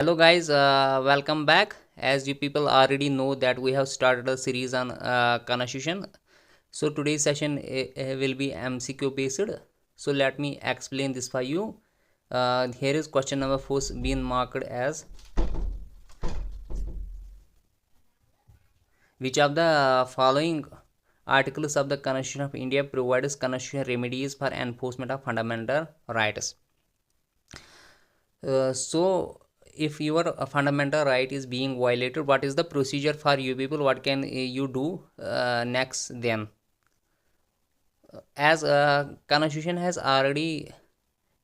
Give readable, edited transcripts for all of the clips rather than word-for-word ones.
Hello guys, welcome back. As you people already know that we have started a series on constitution. So today's session will be MCQ based. So let me explain this for you. Here is question number 4 being marked as which of the following articles of the Constitution of India provides constitutional remedies for enforcement of fundamental rights. So if your fundamental right is being violated, what is the procedure for you people? What can you do next then? As constitution has already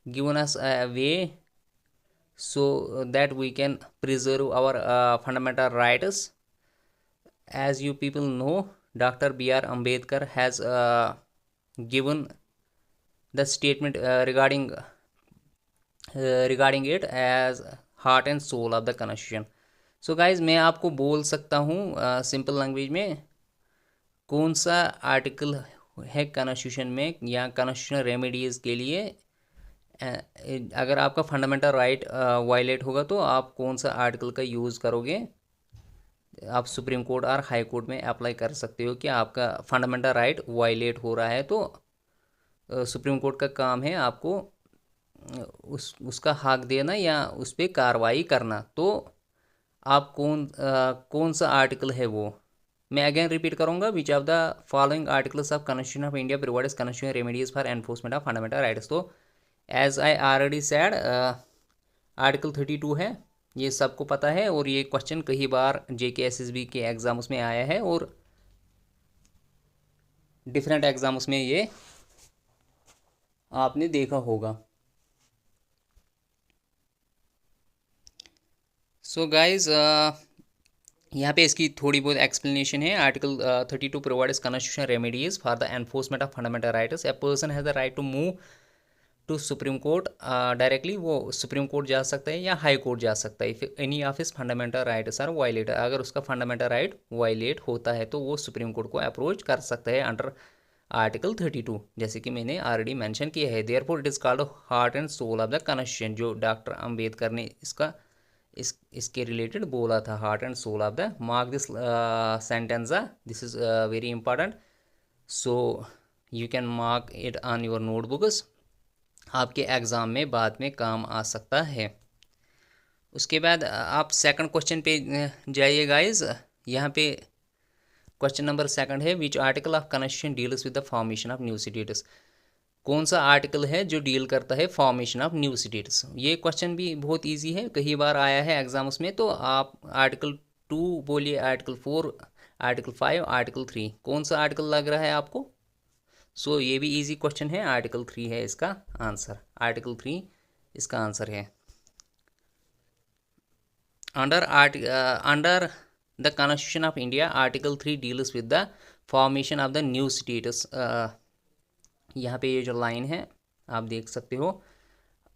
given us a way so that we can preserve our fundamental rights. As you people know, Dr. B.R. Ambedkar has given the statement regarding it as heart and soul of the constitution. So guys मैं आपको बोल सकता हूँ simple language में कौन सा article है constitution में या कॉन्स्टिट्यूशनल रेमेडीज़ के लिए. अगर आपका फंडामेंटल राइट वायलेट होगा तो आप कौन सा आर्टिकल का यूज़ करोगे. आप सुप्रीम कोर्ट और हाई कोर्ट में अप्लाई कर सकते हो कि आपका फंडामेंटल राइट वायलेट हो रहा है तो सुप्रीम कोर्ट का काम है आपको उसका हक देना या उस पर कार्रवाई करना. तो आप कौन सा आर्टिकल है वो मैं अगेन रिपीट करूंगा. Which of the following articles of constitution of India provides constitutional remedies for enforcement of fundamental rights. तो as I already said article 32 है, ये सबको पता है और ये क्वेश्चन कई बार JK SSB के एग्जाम्स में आया है और डिफरेंट एग्जाम्स में ये आपने देखा होगा. सो गाइज यहाँ पे इसकी थोड़ी बहुत एक्सप्लेनेशन है. Article 32 provides constitutional remedies for the enforcement of fundamental rights. A person has the right to move to supreme court directly. वो सुप्रीम कोर्ट जा सकता है या हाई कोर्ट जा सकता है. If any of his fundamental rights are violated, अगर उसका फंडामेंटल राइट वायलेट होता है तो वो सुप्रीम कोर्ट को अप्रोच कर सकता है अंडर आर्टिकल 32, जैसे कि मैंने ऑलरेडी मेंशन किया है. Therefore it is called heart and soul of the constitution. जो डॉक्टर अम्बेडकर ने इसके रिलेटेड बोला था, heart and soul of the. Mark this sentence, this is very important. So you can mark it on your notebooks. आपके exam में बाद में काम आ सकता है. उसके बाद आप सेकंड क्वेश्चन पे जाइए गाइस. यहाँ पे क्वेश्चन नंबर सेकंड है विच article of constitution deals with the formation of new states. कौन सा आर्टिकल है जो डील करता है फॉर्मेशन ऑफ न्यू स्टेट्स. ये क्वेश्चन भी बहुत इजी है, कई बार आया है एग्जाम्स में. तो आप आर्टिकल 2 बोलिए, आर्टिकल 4, आर्टिकल 5, आर्टिकल 3, कौन सा आर्टिकल लग रहा है आपको. सो ये भी इजी क्वेश्चन है. आर्टिकल 3 है इसका आंसर. आर्टिकल 3 इसका आंसर है. Under the constitution of India article 3 deals with the formation of the new states. यहाँ पे ये जो लाइन है आप देख सकते हो.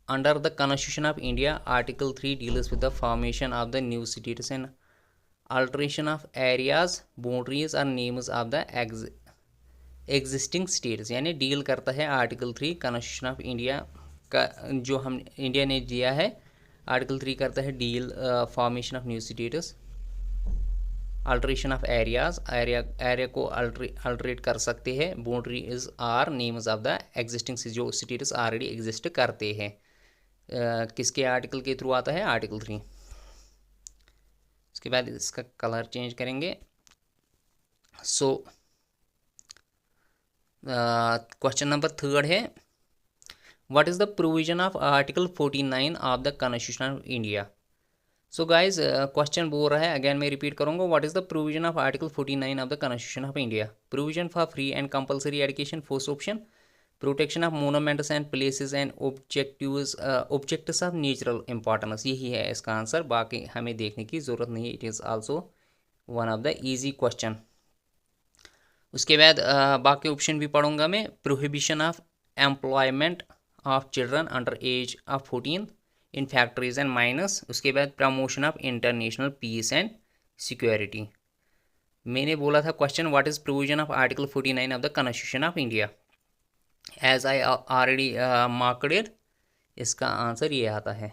Under the constitution of India article 3 deals with the formation of the new states and alteration of areas, boundaries और names of the existing states. यानी डील करता है आर्टिकल 3 कॉन्स्टिट्यूशन ऑफ इंडिया का जो हम इंडिया ने दिया है. आर्टिकल 3 करता है deal formation of new states, alteration of areas, area को अल्ट्रेट कर सकते हैं. Boundaries or names of the existing जो स्टेट्स ऑलरेडी एग्जिस्ट करते हैं. किसके आर्टिकल के थ्रू आता है, आर्टिकल 3. उसके बाद इसका कलर चेंज करेंगे. सो क्वेश्चन नंबर थर्ड है what is the provision of article 49 of the constitution of India. So guys question बोल रहा है, अगेन मैं रिपीट करूंगा. What is the provision of article 49 of the constitution of India. Provision for free and compulsory education, first option. Protection of monuments and places and objects of natural importance. यही है इसका answer. बाकी हमें देखने की ज़रूरत नहीं. It is also one of the easy question. उसके बाद बाकी ऑप्शन भी पढ़ूंगा मैं. Prohibition of employment of children under age of 14 in factories and mines. उसके बाद promotion of international peace and security. मैंने बोला था question what is provision of article 49 of the constitution of India. As I already marked it, इसका answer ये आता है.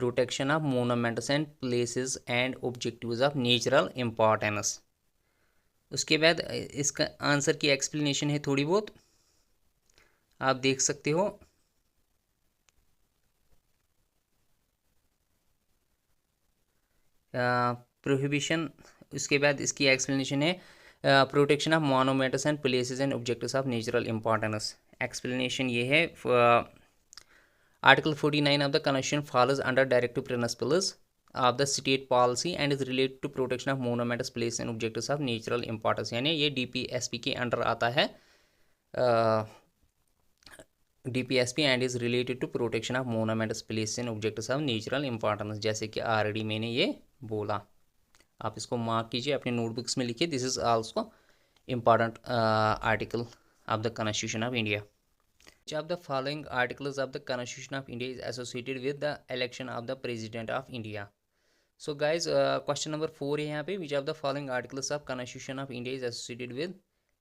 Protection of monuments and places and objectives of natural importance. उसके बाद इसका आंसर की एक्सप्लेनेशन है थोड़ी बहुत, आप देख सकते हो। प्रोहिबिशन, उसके बाद इसकी एक्सप्लेनेशन है protection of monuments and places and objectives of natural importance. Explanation ये है article 49 of the constitution follows under directive principles of the state policy and is related to protection of monuments place and objectives of natural importance, यानी ये DPSP के under आता है, DPSP and is related to protection of monuments place and objectives of natural importance, जैसे कि already मैंने ये बोला। आप इसको मार्क कीजिए, अपने नोटबुक्स में लिखिए, this is also important article of the constitution of India. Which of the following articles of the Constitution of India is associated with the election of the President of India? So guys, question number 4 है यहाँ पे, which of the following articles of Constitution of India is associated with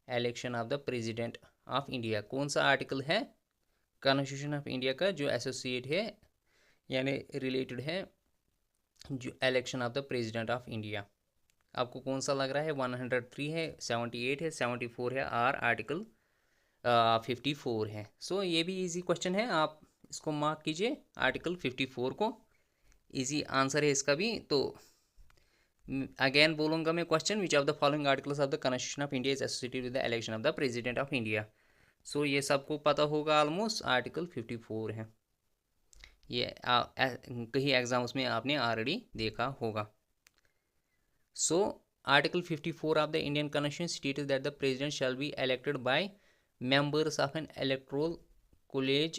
election of the President of India? कौन सा article है Constitution of India का जो associate है यानी रिलेटेड है जो election of the president of India? आपको कौन सा लग रहा है? 103 है, 78 है, 74 है, और आर्टिकल 54 है। सो ये भी इजी क्वेश्चन है, आप इसको मार्क कीजिए, आर्टिकल 54 को। इजी आंसर है इसका भी। तो अगेन बोलूँगा मैं question, which of the following articles of the constitution of India is associated with the election of the president of India? So ये सबको पता होगा ऑलमोस्ट, आर्टिकल 54 है। ये कहीं एग्जाम्स में आपने ऑलरेडी देखा होगा। So article 54 of the Indian constitution states that the president shall be elected by members of an electoral college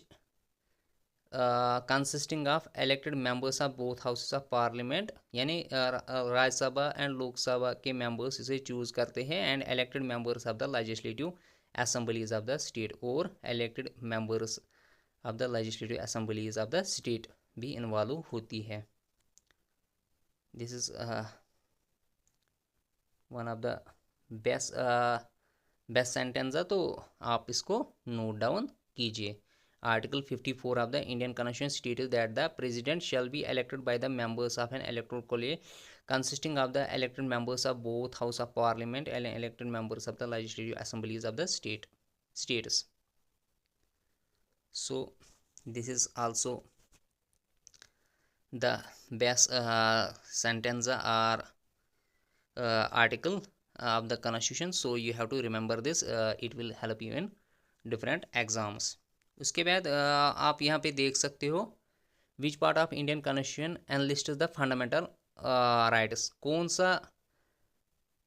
consisting of elected members of both houses of parliament, यानी Rajya Sabha and Lok Sabha के members इसे choose करते हैं, and elected members of the legislative assemblies of the state, और elected members of the legislative assemblies of the state भी involve होती है। This is one of the best sentence है, तो आप इसको नोट डाउन कीजिए। Article 54 of the Indian constitution states that the president shall be elected by the members of N electoral college consisting of the elected members of both house of parliament and elected members of the legislative assemblies of the states. So this is also the best sentence और article of the constitution, so you have to remember this, it will help you in different exams. उसके बाद आप यहाँ पे देख सकते हो, which part of Indian constitution enlists the fundamental rights? कौन सा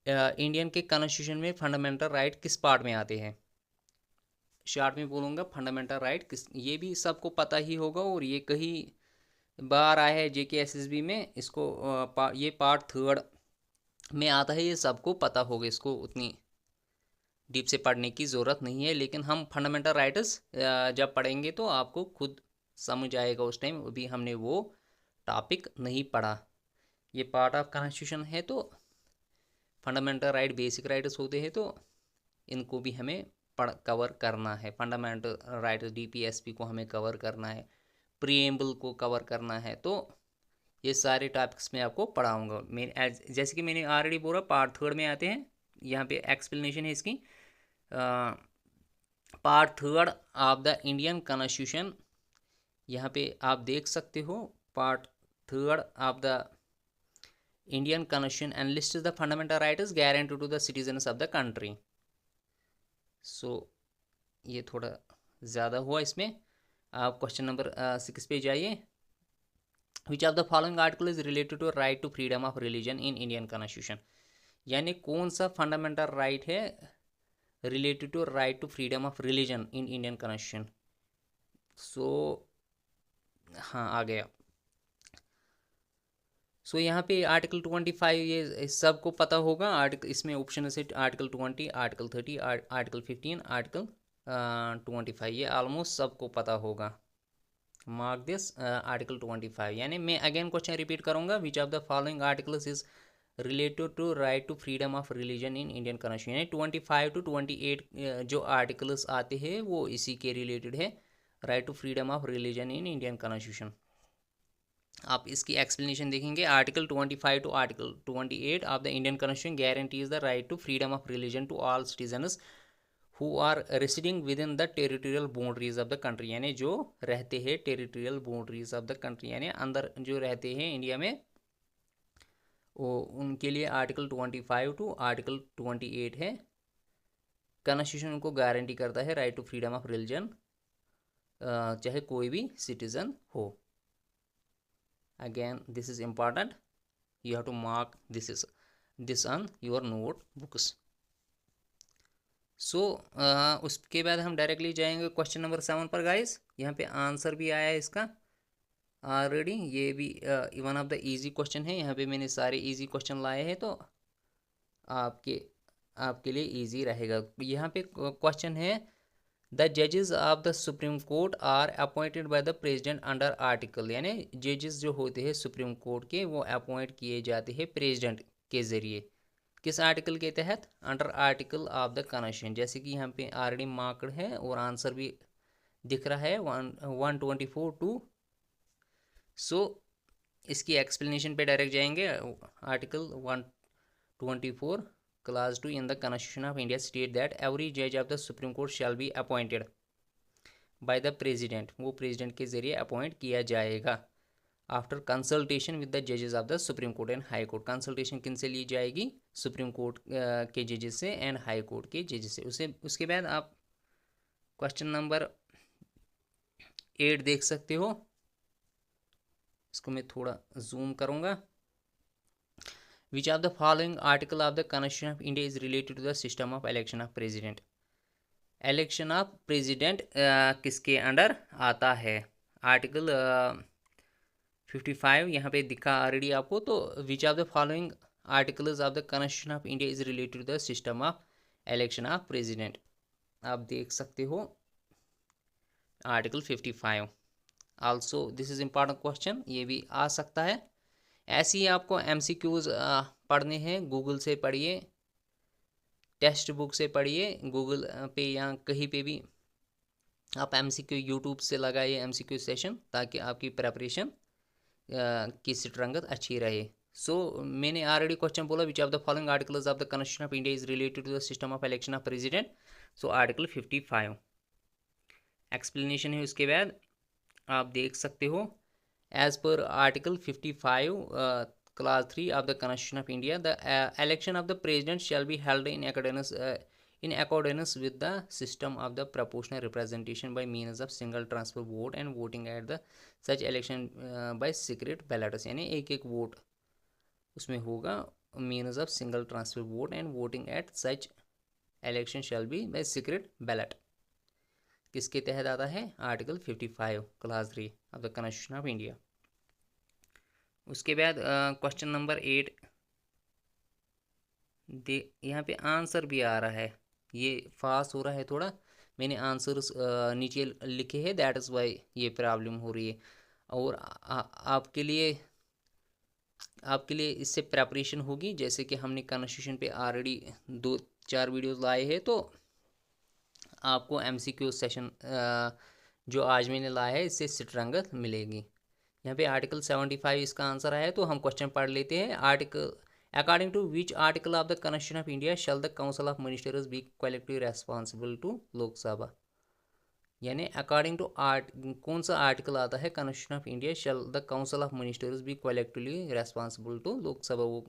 इंडियन के कॉन्स्टिट्यूशन में फंडामेंटल राइट किस पार्ट में आते हैं? शॉर्ट में बोलूँगा, फंडामेंटल राइट किस, ये भी सबको पता ही होगा, और ये कहीं बार आया है JK SSB में, इसको ये पार्ट 3 में आता है, ये सबको पता होगा, इसको उतनी डीप से पढ़ने की ज़रूरत नहीं है। लेकिन हम फंडामेंटल राइट्स जब पढ़ेंगे तो आपको खुद समझ आएगा, उस टाइम अभी हमने वो टॉपिक नहीं पढ़ा। ये पार्ट ऑफ कॉन्स्टिट्यूशन है, तो फंडामेंटल राइट बेसिक राइट्स होते हैं, तो इनको भी हमें कवर करना है। फंडामेंटल राइट्स DPSP को हमें कवर करना है, प्रीएम्बल को कवर करना है, तो ये सारे टॉपिक्स में आपको पढ़ाऊँगा। मैं जैसे कि मैंने ऑलरेडी बोला, पार्ट 3 में आते हैं, यहाँ पे एक्सप्लेनेशन है इसकी। Part 3 of the Indian constitution, यहाँ पे आप देख सकते हो, part 3 of the Indian constitution enlist the fundamental rights guarantee to the citizens of the country. So ये थोड़ा ज़्यादा हुआ इसमें। आप क्वेश्चन नंबर 6 पे जाइए। Which of the following article is related to right to freedom of religion in Indian Constitution? यानी कौन सा फंडामेंटल राइट है related to right to freedom of religion in Indian constitution? So हाँ, आ गया। सो यहाँ पे आर्टिकल 25, ये सबको पता होगा। आर्टिकल इसमें ऑप्शन है आर्टिकल 20, आर्टिकल 30, आर्टिकल 15, आर्टिकल 25, ये ऑलमोस्ट सबको पता होगा। Mark this article 25। यानी मैं अगेन क्वेश्चन रिपीट करूंगा, which of the following articles is related to right to freedom of religion in Indian constitution? यानी 25 to 28 जो आर्टिकल्स आते हैं वो इसी के रिलेटेड है, right to freedom of religion in Indian constitution. आप इसकी एक्सप्लेनेशन देखेंगे। Article 25 to article 28 of the Indian constitution guarantees the right to freedom of religion to all citizens who are residing within the territorial boundaries of the country, यानी जो रहते हैं territorial boundaries of the country, यानी अंदर जो रहते हैं India में, वो उनके लिए आर्टिकल 25 टू आर्टिकल 28 है। कॉन्स्टिट्यूशन उनको गारंटी करता है right to freedom of religion, चाहे कोई भी सिटीजन हो। Again, this is important. You have to mark this on your notebooks. So उसके बाद हम डायरेक्टली जाएंगे क्वेश्चन नंबर 7 पर गाइस। यहाँ पे आंसर भी आया है इसका ऑलरेडी। ये भी one of the easy question है। यहाँ पे मैंने सारे इजी क्वेश्चन लाए हैं, तो आपके लिए इजी रहेगा। यहाँ पे क्वेश्चन है, द जजेस of the supreme court are appointed by the president under article, यानी जजेस जो होते हैं सुप्रीम कोर्ट के, वो अपॉइंट किए जाते हैं प्रेसिडेंट के ज़रिए। किस आर्टिकल के तहत? Under article of the constitution. जैसे कि यहाँ पे ऑलरेडी मार्क्ड है और आंसर भी दिख रहा है 124 टू। सो इसकी एक्सप्लेनेशन पे डायरेक्ट जाएंगे। Article 124 Clause 2 in the Constitution of India state that every judge of the Supreme Court shall be appointed by the President, वो प्रेसिडेंट के जरिए अपॉइंट किया जाएगा आफ्टर कंसल्टेशन विद द जजेस of the supreme court and high court. Consultation किन से ली जाएगी? Supreme court के जजेस से एंड हाई कोर्ट के जजेस से। उसके बाद आप क्वेश्चन नंबर 8 देख सकते हो। इसको मैं थोड़ा जूम करूँगा। Which of the following article of the Constitution of India is related to the system of election of president? Election of president किसके अंडर आता है? आर्टिकल 55 यहाँ पे दिखा ऑलरेडी आपको। तो which of the following articles of the Constitution of India is related to the system of election of president? आप देख सकते हो article 55। Also this is important question, ये भी आ सकता है। ऐसे ही आपको MCQs पढ़ने हैं। गूगल से पढ़िए, टेक्स्ट बुक से पढ़िए, गूगल पे या कहीं पे भी आप MCQ यूट्यूब से लगाइए MCQ सेशन, ताकि आपकी प्रेपरेशन की स्ट्रेंथ अच्छी रहे। सो मैंने ऑलरेडी क्वेश्चन बोला, which of the following articles of the constitution of India is related to the system of election of president. So article 55 explanation है। उसके बाद आप देख सकते हो, as per article 55 clause 3 of the Constitution of India, the election of the president shall be held in accordance with the system of the proportional representation by means of single transfer vote and voting at the such election by secret ballots, यानी एक एक vote उसमें होगा means of single transfer vote and voting at such election shall be by secret ballot। किसके तहत आता है? Article 55 class 3 of the constitution of India. उसके बाद क्वेश्चन नंबर 8 यहाँ पे आंसर भी आ रहा है। ये फास्ट हो रहा है थोड़ा, मैंने आंसर्स नीचे लिखे हैं, दैट इज़ वाई ये प्रॉब्लम हो रही है। और आपके लिए इससे प्रेपरेशन होगी। जैसे कि हमने कॉन्स्टिट्यूशन पे ऑलरेडी 2-4 वीडियोस लाए हैं, तो आपको MCQ सेशन जो आज मैंने लाया है, इससे स्ट्रेंथ मिलेगी। यहाँ पे आर्टिकल 75 इसका आंसर आया है, तो हम क्वेश्चन पढ़ लेते हैं। Article according to which article of the constitution of India shall the council of ministers be collectively responsible to Lok Sabha, यानी अकॉर्डिंग टू कौन सा आर्टिकल आता है constitution of India, shall the council of ministers be collectively responsible to Lok Sabha. वो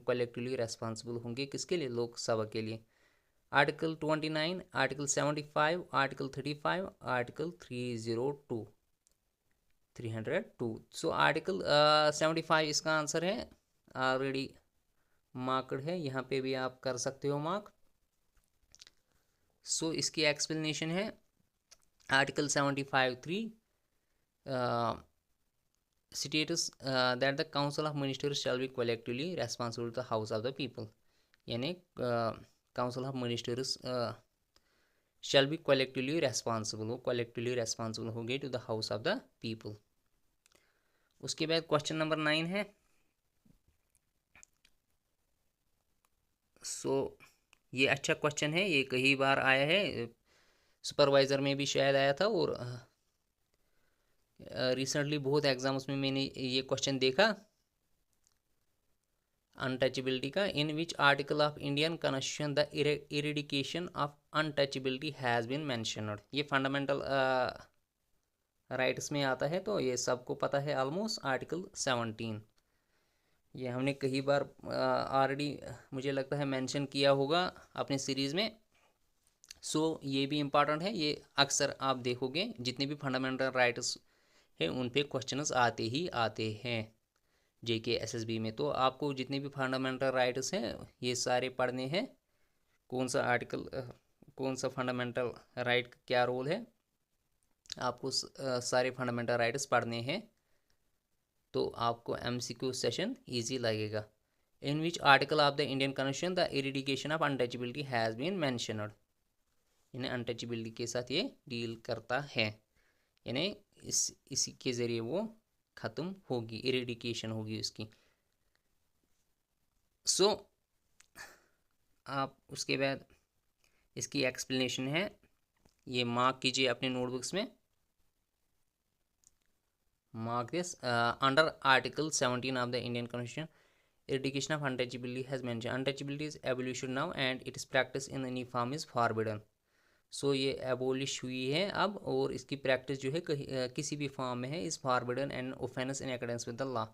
collectively responsible होंगे किसके लिए? लोकसभा के लिए। Article 29, article 75, article 35, article 302। So article 75 इसका आंसर है, ऑलरेडी मार्क्ड है। यहाँ पे भी आप कर सकते हो मार्क। सो इसकी एक्सप्लेनेशन है, article 75(3) states that the council of ministers shall be collectively responsible to the house of the people, यानी council of ministers shall be collectively responsible, वो कलेक्टिवली रेस्पॉन्सिबल होंगे to the house of the people. उसके बाद question number 9 है। सो ये अच्छा question है, ये कई बार आया है, सुपरवाइज़र में भी शायद आया था, और रिसेंटली बहुत एग्जाम्स में मैंने ये क्वेश्चन देखा अनटचेबिलिटी का, in which article of Indian constitution the eradication of untouchability has been mentioned. ये फंडामेंटल राइट्स में आता है, तो ये सबको पता है ऑलमोस्ट, आर्टिकल 17। ये हमने कई बार ऑलरेडी मुझे लगता है मेंशन किया होगा अपने सीरीज़ में। सो ये भी इम्पॉर्टेंट है, ये अक्सर आप देखोगे जितने भी फंडामेंटल राइट्स हैं उन पे क्वेश्चंस आते ही आते हैं जेके एसएसबी में। तो आपको जितने भी फंडामेंटल राइट्स हैं ये सारे पढ़ने हैं, कौन सा आर्टिकल कौन सा फंडामेंटल राइट का क्या रोल है, आपको सारे फंडामेंटल राइट्स पढ़ने हैं, तो आपको एमसीक्यू सेशन इजी लगेगा। In which article of the Indian constitution the eradication of untouchability has been mentioned. यानी अनटचेबिलिटी के साथ ये डील करता है, यानी इसी के ज़रिए वो ख़त्म होगी, इरेडिकेशन होगी उसकी। सो आप उसके बाद इसकी एक्सप्लेनेशन है, ये मार्क कीजिए अपने नोटबुक्स में। Mark this under article 17 of the Indian constitution eradication of untouchability has mentioned untouchability is abolition now and its practice in any form is forbidden। सो ये एबोलिश हुई है अब, और इसकी प्रैक्टिस जो है किसी भी फॉर्म में है, इस forbidden and offence in accordance with the law,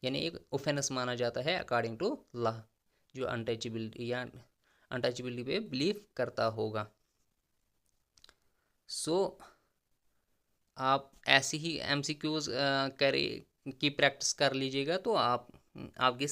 यानी एक ऑफेंस माना जाता है अकॉर्डिंग टू लॉ जो अनटचेबिलिटी या अनटचेबिलिटी पे बिलीव करता होगा। सो आप ऐसी ही एमसीक्यूज करे की प्रैक्टिस कर लीजिएगा, तो आपके